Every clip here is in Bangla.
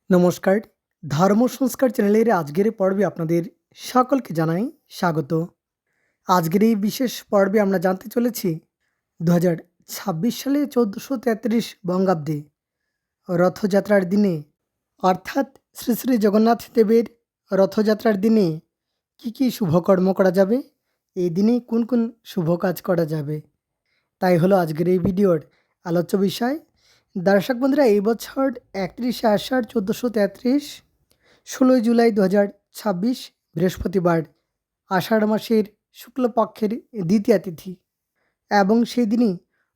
নমস্কার। ধর্ম সংস্কার চ্যানেলের আজকের পর্বে আপনাদের সকলকে জানাই স্বাগত। আজকের এই বিশেষ পর্বে আমরা জানতে চলেছি ২০২৬ সালে ১৪৩৩ বঙ্গাব্দে রথযাত্রার দিনে অর্থাৎ শ্রী শ্রী জগন্নাথ দেবের রথযাত্রার দিনে কি শুভকর্ম করা যাবে, এই দিনে কোন কোন শুভ কাজ করা যাবে, তাই হলো আজকের এই ভিডিওর আলোচ্য বিষয়। দর্শক বন্ধুরা, এই বছর ৩১শে আষাঢ় ১৪৩৩ ১৬ই জুলাই ২০২৬ বৃহস্পতিবার আষাঢ় মাসের শুক্লপক্ষের দ্বিতীয়া তিথি এবং সেই দিনই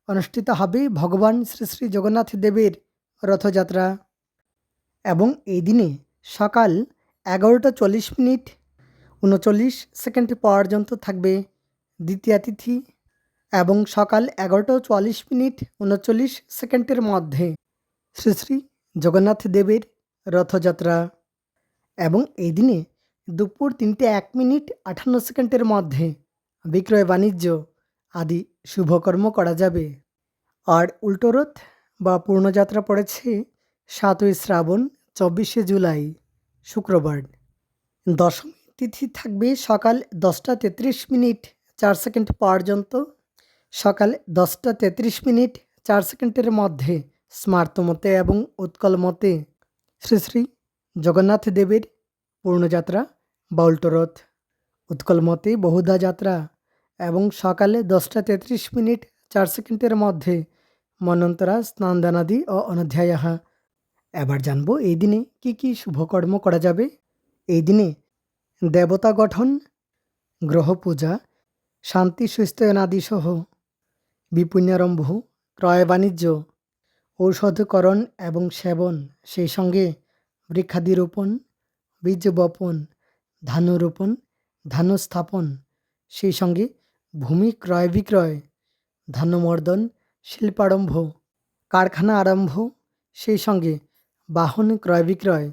অনুষ্ঠিত হবে ভগবান শ্রী শ্রী জগন্নাথ দেবের রথযাত্রা। এবং এই দিনে সকাল ১১টা ৪০ মিনিট ৩৯ সেকেন্ড পর্যন্ত থাকবে দ্বিতীয়া তিথি এবং সকাল ১১টা ৪০ মিনিট ৩৯ সেকেন্ডের মধ্যে শ্রী শ্রী জগন্নাথ দেবের রথযাত্রা। এবং এই দিনে দুপুর ৩টে ১ মিনিট ৫৮ সেকেন্ডের মধ্যে বিক্রয় বাণিজ্য আদি শুভকর্ম করা যাবে। আর উল্টো রথ বা পূর্ণযাত্রা পড়েছে ৭ই শ্রাবণ ২৪শে জুলাই শুক্রবার। দশমী তিথি থাকবে সকাল ১০টা ৩৩ মিনিট ৪ সেকেন্ড পর্যন্ত। সকাল ১০টা ৩৩ মিনিট ৪ সেকেন্ডের মধ্যে স্মার্তমতে এবং উৎকলমতে শ্রী শ্রী জগন্নাথ দেবের পূর্ণযাত্রা বা উল্টো রথ, উৎকলমতে বহুধা যাত্রা এবং সকালে ১০টা ৩৩ মিনিট ৪ সেকেন্ডের মধ্যে মন্বন্তরা স্নানদানাদি ও অনধ্যায়াহা। এবার জানব এই দিনে কি শুভকর্ম করা যাবে। এই দিনে দেবতা গঠন, গ্রহ পূজা, শান্তি সুস্থয়নাদি সহ বিপুণ্যারম্ভ, ক্রয় বাণিজ্য, ঔষধকরণ এবং সেবন, সেই সঙ্গে বৃক্ষাদি রোপণ, বীজ বপন, ধান্য রোপণ, ধান্য স্থাপন, সেই সঙ্গে ভূমি ক্রয় বিক্রয়, ধান্যমর্দন, শিল্পারম্ভ, কারখানা আরম্ভ, সেই সঙ্গে বাহন ক্রয় বিক্রয়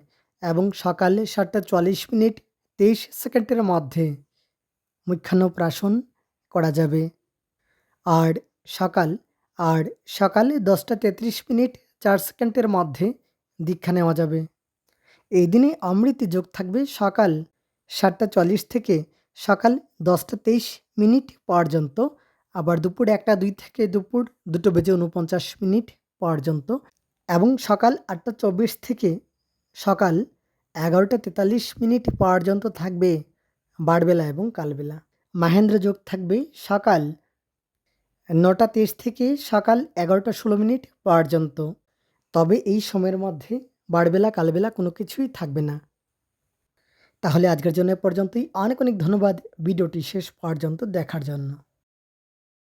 এবং সকালে ৭টা ৪০ মিনিট ২৩ সেকেন্ডের মধ্যে মুখ্যান্নপ্রাশন করা যাবে। আর সকালে ১০টা ৩৩ মিনিট ৪ সেকেন্ডের মধ্যে দীক্ষা নেওয়া যাবে। এই দিনে অমৃত যোগ থাকবে সকাল ৭টা ৪০ থেকে সকাল ১০টা ২৩ মিনিট পর্যন্ত, আবার দুপুর ১টা ২ থেকে দুপুর ২টো বেজে ৪৯ মিনিট পর্যন্ত এবং সকাল ৮টা ২৪ থেকে সকাল ১১টা ৪৩ মিনিট পর্যন্ত থাকবে বারবেলা এবং কালবেলা। মাহেন্দ্র যোগ থাকবে সকাল ৯টা ২৩ থেকে সকাল ১১টা ১৬ মিনিট পর্যন্ত। তবে এই সময়ের মধ্যে বারবেলা কালবেলা কোনো কিছুই থাকবে না। তাহলে আজকের জন্য এ পর্যন্তই। অনেক ধন্যবাদ ভিডিওটি শেষ পর্যন্ত দেখার জন্য।